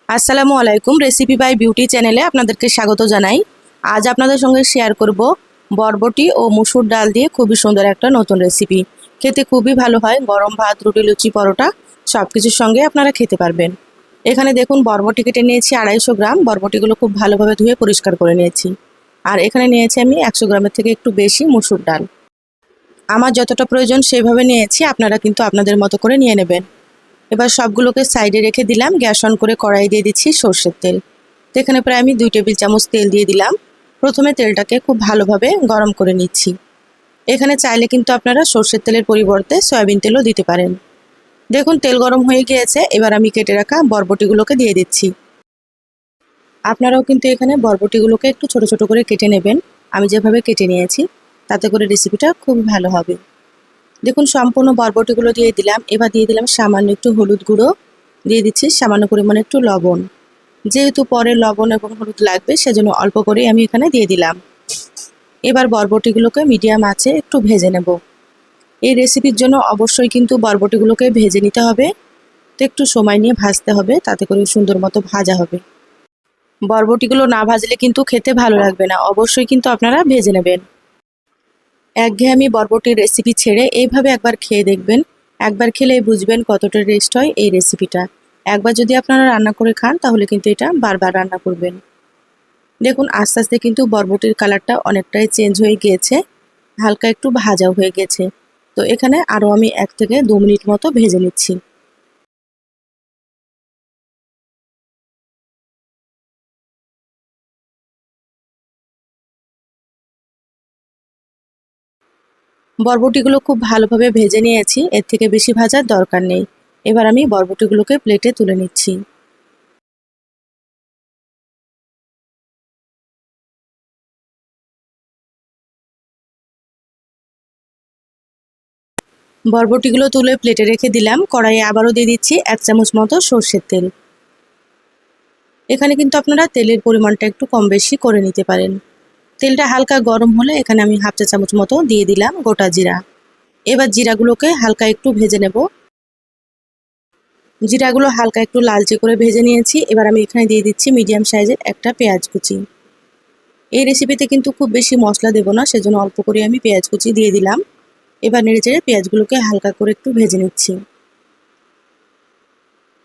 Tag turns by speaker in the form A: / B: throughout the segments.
A: আসসালামু আলাইকুম। Recipe by beauty চ্যানেলে আপনাদেরকে স্বাগত জানাই। আজ আপনাদের সঙ্গে শেয়ার করব বরবটি ও মসুর ডাল দিয়ে খুবই সুন্দর একটা নতুন রেসিপি। খেতে খুবই ভালো হয়, গরম ভাত, রুটি, লুচি, পরোটা সব কিছুর সঙ্গে আপনারা খেতে পারবেন। এখানে দেখুন বরবটি কেটে নিয়েছি 250 গ্রাম। বরবটিগুলো খুব ভালোভাবে ধুয়ে পরিষ্কার করে নিয়েছি। আর এখানে নিয়েছি আমি 100 গ্রামের থেকে একটু বেশি মসুর ডাল। আমার যতটা প্রয়োজন সেইভাবে নিয়েছি, আপনারা কিন্তু আপনাদের মতো করে নিয়ে নেবেন। এবার সবগুলোকে সাইডে রেখে দিলাম। গ্যাস অন করে কড়াই দিয়ে দিচ্ছি সর্ষের তেল। তো এখানে প্রায় আমি 2 টেবিল চামচ তেল দিয়ে দিলাম। প্রথমে তেলটাকে খুব ভালোভাবে গরম করে নিচ্ছি। এখানে চাইলে কিন্তু আপনারা সর্ষের তেলের পরিবর্তে সয়াবিন তেলও দিতে পারেন। দেখুন তেল গরম হয়ে গিয়েছে। এবার আমি কেটে রাখা বরবটিগুলোকে দিয়ে দিচ্ছি। আপনারাও কিন্তু এখানে বরবটিগুলোকে একটু ছোট ছোট করে কেটে নেবেন। আমি যেভাবে কেটে নিয়েছি তাতে করে রেসিপিটা খুব ভালো হবে। দেখুন সম্পূর্ণ বরবটিগুলো দিয়ে দিলাম। এবার দিয়ে দিলাম সামান্য একটু হলুদ গুঁড়ো, দিয়ে দিচ্ছি সামান্য পরিমাণে একটু লবণ। যেহেতু পরে লবণ এবং হলুদ লাগবে সেজন্য অল্প করেই আমি এখানে দিয়ে দিলাম। এবার বরবটিগুলোকে মিডিয়াম আঁচে একটু ভেজে নেব। এই রেসিপির জন্য অবশ্যই কিন্তু বরবটিগুলোকে ভেজে নিতে হবে। তো একটু সময় নিয়ে ভাজতে হবে, তাতে করে সুন্দর মতো ভাজা হবে। বরবটিগুলো না ভাজলে কিন্তু খেতে ভালো লাগবে না। অবশ্যই কিন্তু আপনারা ভেজে নেবেন। একঘেয়েমি বরবটির রেসিপি ছেড়ে এইভাবে একবার খেয়ে দেখবেন। একবার খেলেই বুঝবেন কতটা টেস্ট হয় এই রেসিপিটা। একবার যদি আপনারা রান্না করে খান তাহলে কিন্তু এটা বারবার রান্না করবেন। দেখুন আস্তে আস্তে কিন্তু বরবটির কালারটা অনেকটাই চেঞ্জ হয়ে গিয়েছে, হালকা একটু ভাজাও হয়ে গেছে। তো এখানে আরও আমি 1 থেকে 2 মিনিট মতো ভেজে নিচ্ছি। বরবটিগুলো খুব ভালোভাবে ভেজে নিয়েছি, এর থেকে বেশি ভাজার দরকার নেই। এবার আমি বরবটিগুলোকে প্লেটে তুলে নিচ্ছি। বরবটিগুলো তুলে প্লেটে রেখে দিলাম। কড়াইয়ে আবারও দিয়ে দিচ্ছি 1 চামচ মতো সর্ষের তেল। এখানে কিন্তু আপনারা তেলের পরিমাণটা একটু কম বেশি করে নিতে পারেন। তেলটা হালকা গরম হলে এখানে আমি হাফ চা চামচ মতো দিয়ে দিলাম গোটা জিরা। এবার জিরাগুলোকে হালকা একটু ভেজে নেব। জিরাগুলো হালকা একটু লালচে করে ভেজে নিয়েছি। এবার আমি এখানে দিয়ে দিচ্ছি মিডিয়াম সাইজের একটা পেঁয়াজ কুচি। এই রেসিপিতে কিন্তু খুব বেশি মশলা দেব না, সেজন্য অল্প করে আমি পেঁয়াজ কুচি দিয়ে দিলাম। এবার নেড়েচেড়ে পেঁয়াজগুলোকে হালকা করে একটু ভেজে নিচ্ছি।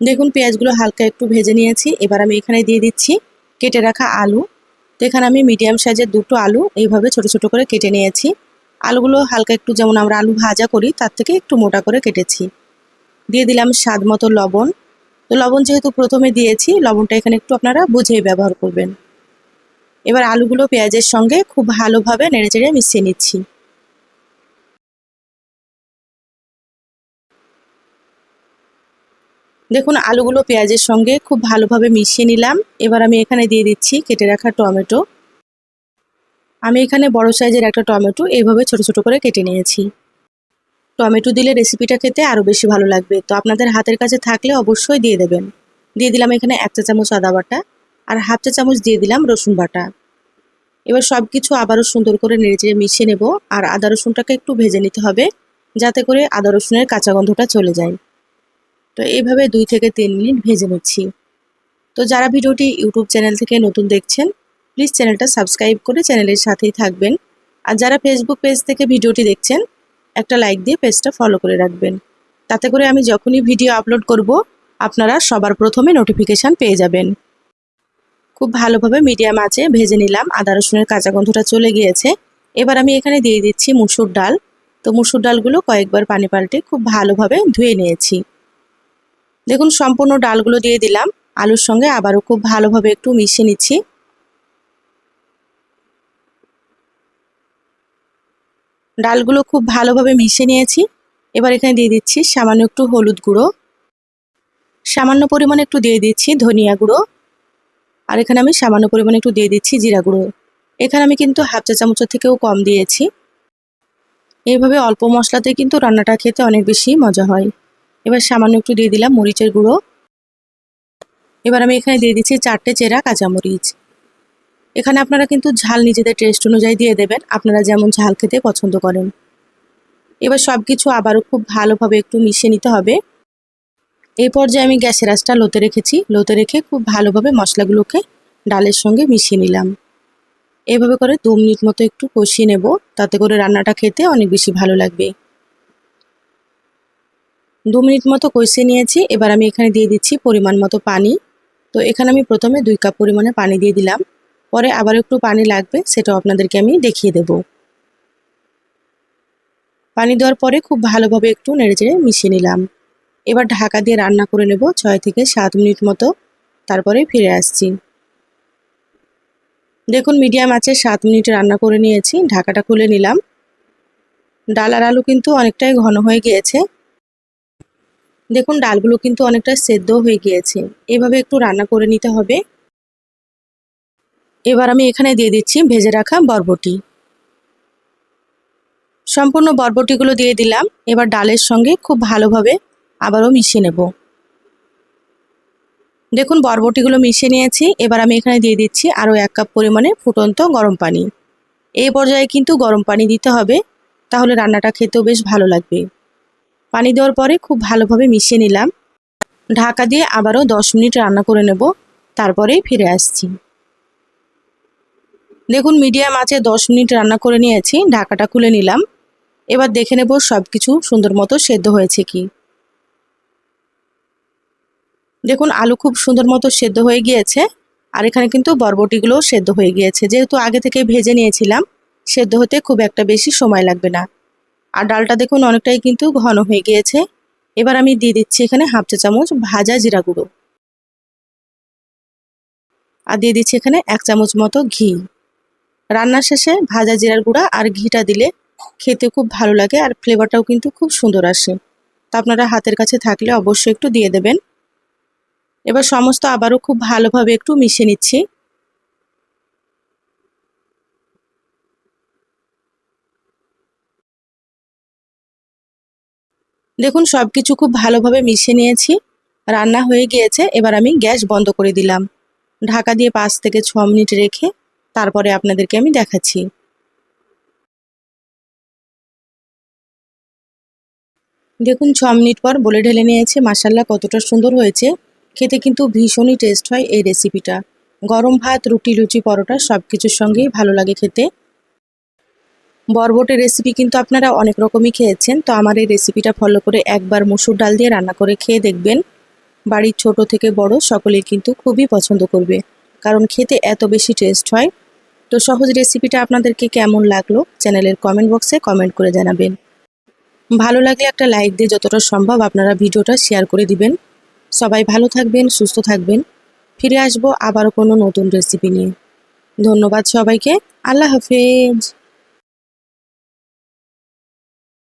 A: দেখুন পেঁয়াজগুলো হালকা একটু ভেজে নিয়েছি। এবার আমি এখানে দিয়ে দিচ্ছি কেটে রাখা আলু। তো এখানে আমি মিডিয়াম সাইজের 2টো আলু এইভাবে ছোট ছোট করে কেটে নিয়েছি। আলুগুলো হালকা একটু, যেমন আমরা আলু ভাজা করি তার থেকে একটু মোটা করে কেটেছি। দিয়ে দিলাম স্বাদ মতো লবণ। তো লবণ যেহেতু প্রথমে দিয়েছি, লবণটা এখানে একটু আপনারা বুঝেই ব্যবহার করবেন। এবার আলুগুলো পেঁয়াজের সঙ্গে খুব ভালোভাবে নেড়েচেড়ে মিশিয়ে নিচ্ছি। দেখুন আলুগুলো পেঁয়াজের সঙ্গে খুব ভালোভাবে মিশিয়ে নিলাম। এবার আমি এখানে দিয়ে দিচ্ছি কেটে রাখা টমেটো। আমি এখানে বড় সাইজের একটা টমেটো এইভাবে ছোট ছোট করে কেটে নিয়েছি। টমেটো দিলে রেসিপিটা খেতে আরও বেশি ভালো লাগবে, তো আপনাদের হাতের কাছে থাকলে অবশ্যই দিয়ে দেবেন। দিয়ে দিলাম এখানে 1 চা চামচ আদা বাটা আর হাফ চা চামচ দিয়ে দিলাম রসুন বাটা। এবার সব কিছু আবারও সুন্দর করে নেড়েচেড়ে মিশিয়ে নেব। আর আদা রসুনটাকে একটু ভেজে নিতে হবে, যাতে করে আদা রসুনের কাঁচা গন্ধটা চলে যায়। তো এইভাবে 2 থেকে 3 মিনিট ভেজে নিচ্ছি। তো যারা ভিডিওটি ইউটিউব চ্যানেল থেকে নতুন দেখছেন, প্লিজ চ্যানেলটা সাবস্ক্রাইব করে চ্যানেলের সাথেই থাকবেন। আর যারা ফেসবুক পেজ থেকে ভিডিওটি দেখছেন, একটা লাইক দিয়ে পেজটা ফলো করে রাখবেন। তাতে করে আমি যখনই ভিডিও আপলোড করব, আপনারা সবার প্রথমে নোটিফিকেশান পেয়ে যাবেন। খুব ভালোভাবে মিডিয়াম আঁচে ভেজে নিলাম। আদা রসুনের কাঁচা গন্ধটা চলে গিয়েছে। এবার আমি এখানে দিয়ে দিচ্ছি মুসুর ডাল। তো মুসুর ডালগুলো কয়েকবার পানি পাল্টে খুব ভালোভাবে ধুয়ে নিয়েছি। দেখুন সম্পূর্ণ ডালগুলো দিয়ে দিলাম। আলুর সঙ্গে আবারও খুব ভালোভাবে একটু মিশিয়ে নিচ্ছি। ডালগুলো খুব ভালোভাবে মিশিয়ে নিয়েছি। এবার এখানে দিয়ে দিচ্ছি সামান্য একটু হলুদ গুঁড়ো, সামান্য পরিমাণে একটু দিয়ে দিচ্ছি ধনিয়া গুঁড়ো, আর এখানে আমি সামান্য পরিমাণে একটু দিয়ে দিচ্ছি জিরা গুঁড়ো। এখানে আমি কিন্তু হাফ চা চামচের থেকেও কম দিয়েছি। এইভাবে অল্প মশলাতে কিন্তু রান্নাটা খেতে অনেক বেশি মজা হয়। এবার সামান্য একটু দিয়ে দিলাম মরিচের গুঁড়ো। এবার আমি এখানে দিয়ে দিচ্ছি 4টে চেরা কাঁচামরিচ। এখানে আপনারা কিন্তু ঝাল নিজেদের টেস্ট অনুযায়ী দিয়ে দেবেন, আপনারা যেমন ঝাল খেতে পছন্দ করেন। এবার সব কিছু আবারও খুব ভালোভাবে একটু মিশিয়ে নিতে হবে। এই পর্যায়ে আমি গ্যাসের আঁচটা লোতে রেখেছি। লোতে রেখে খুব ভালোভাবে মশলাগুলোকে ডালের সঙ্গে মিশিয়ে নিলাম। এভাবে করে 2 মিনিট মতো একটু কষিয়ে নেব, তাতে করে রান্নাটা খেতে অনেক বেশি ভালো লাগবে। 2 মিনিট মতো কষিয়ে নিয়েছি। এবার আমি এখানে দিয়ে দিচ্ছি পরিমাণ মতো পানি। তো এখানে আমি প্রথমে 2 কাপ পরিমাণে পানি দিয়ে দিলাম, পরে আবার একটু পানি লাগবে, সেটাও আপনাদেরকে আমি দেখিয়ে দেব। পানি দেওয়ার পরে খুব ভালোভাবে একটু নেড়েচেড়ে মিশিয়ে নিলাম। এবার ঢাকা দিয়ে রান্না করে নেব 6 থেকে 7 মিনিট মতো, তারপরে ফিরে আসছি। দেখুন মিডিয়াম আঁচে 7 মিনিট রান্না করে নিয়েছি। ঢাকাটা খুলে নিলাম। ডাল আর আলু কিন্তু অনেকটাই ঘন হয়ে গিয়েছে। দেখুন ডালগুলো কিন্তু অনেকটা সেদ্ধ হয়ে গিয়েছে। এভাবে একটু রান্না করে নিতে হবে। এবার আমি এখানে দিয়ে দিচ্ছি ভেজে রাখা বরবটি। সম্পূর্ণ বরবটিগুলো দিয়ে দিলাম। এবার ডালের সঙ্গে খুব ভালোভাবে আবারও মিশিয়ে নেব। দেখুন বরবটিগুলো মিশিয়ে নিয়েছি। এবার আমি এখানে দিয়ে দিচ্ছি আরও 1 কাপ পরিমাণে ফুটন্ত গরম পানি। এই পর্যায়ে কিন্তু গরম পানি দিতে হবে, তাহলে রান্নাটা খেতেও বেশ ভালো লাগবে। পানি দেওয়ার পরে খুব ভালোভাবে মিশিয়ে নিলাম। ঢাকা দিয়ে আবারও 10 মিনিট রান্না করে নেব, তারপরেই ফিরে আসছি। দেখুন মিডিয়াম আঁচে 10 মিনিট রান্না করে নিয়েছি। ঢাকাটা খুলে নিলাম। এবার দেখে নেব সব কিছু সুন্দর মতো সেদ্ধ হয়েছে কি। দেখুন আলু খুব সুন্দর মতো সেদ্ধ হয়ে গিয়েছে, আর এখানে কিন্তু বরবটিগুলোও সেদ্ধ হয়ে গিয়েছে। যেহেতু আগে থেকে ভেজে নিয়েছিলাম, সেদ্ধ হতে খুব একটা বেশি সময় লাগবে না। আর ডালটা দেখুন অনেকটাই কিন্তু ঘন হয়ে গিয়েছে। এবার আমি দিয়ে দিচ্ছি এখানে 1/2 চা চামচ ভাজা জিরা গুঁড়ো, আর দিয়ে দিচ্ছি এখানে 1 চামচ মতো ঘি। রান্নার শেষে ভাজা জিরার গুঁড়া আর ঘিটা দিলে খেতে খুব ভালো লাগে, আর ফ্লেভারটাও কিন্তু খুব সুন্দর আসে। তা আপনারা হাতের কাছে থাকলে অবশ্যই একটু দিয়ে দেবেন। এবার সমস্ত আবারও খুব ভালোভাবে একটু মিশিয়ে নিচ্ছি। দেখুন সবকিছু খুব ভালোভাবে মিশিয়ে নিয়েছি। রান্না হয়ে গিয়েছে। এবার আমি গ্যাস বন্ধ করে দিলাম। ঢাকা দিয়ে 5 থেকে 6 মিনিট রেখে তারপরে আপনাদেরকে আমি দেখাচ্ছি। দেখুন 6 মিনিট পর বলে ঢেলে নিয়েছে। মাশাআল্লাহ কতটা সুন্দর হয়েছে। খেতে কিন্তু ভীষণই টেস্ট হয় এই রেসিপিটা। গরম ভাত, রুটি, লুচি, পরোটা সব কিছুর সঙ্গেই ভালো লাগে খেতে। বরবটির রেসিপি কিন্তু আপনারা অনেক রকমই খেয়েছেন। তো আমার এই রেসিপিটা ফলো করে একবার মসুর ডাল দিয়ে রান্না করে খেয়ে দেখবেন। বাড়ির ছোট থেকে বড় সকলেই কিন্তু খুবই পছন্দ করবে, কারণ খেতে এত বেশি টেস্ট হয়। তো সহজ রেসিপিটা আপনাদেরকে কেমন লাগলো চ্যানেলের কমেন্ট বক্সে কমেন্ট করে জানাবেন। ভালো লাগলে একটা লাইক দিয়ে যতটা সম্ভব আপনারা ভিডিওটা শেয়ার করে দিবেন। সবাই ভালো থাকবেন, সুস্থ থাকবেন। ফিরে আসবো আবারও কোনো নতুন রেসিপি নিয়ে। ধন্যবাদ সবাইকে। আল্লাহ হাফেজ।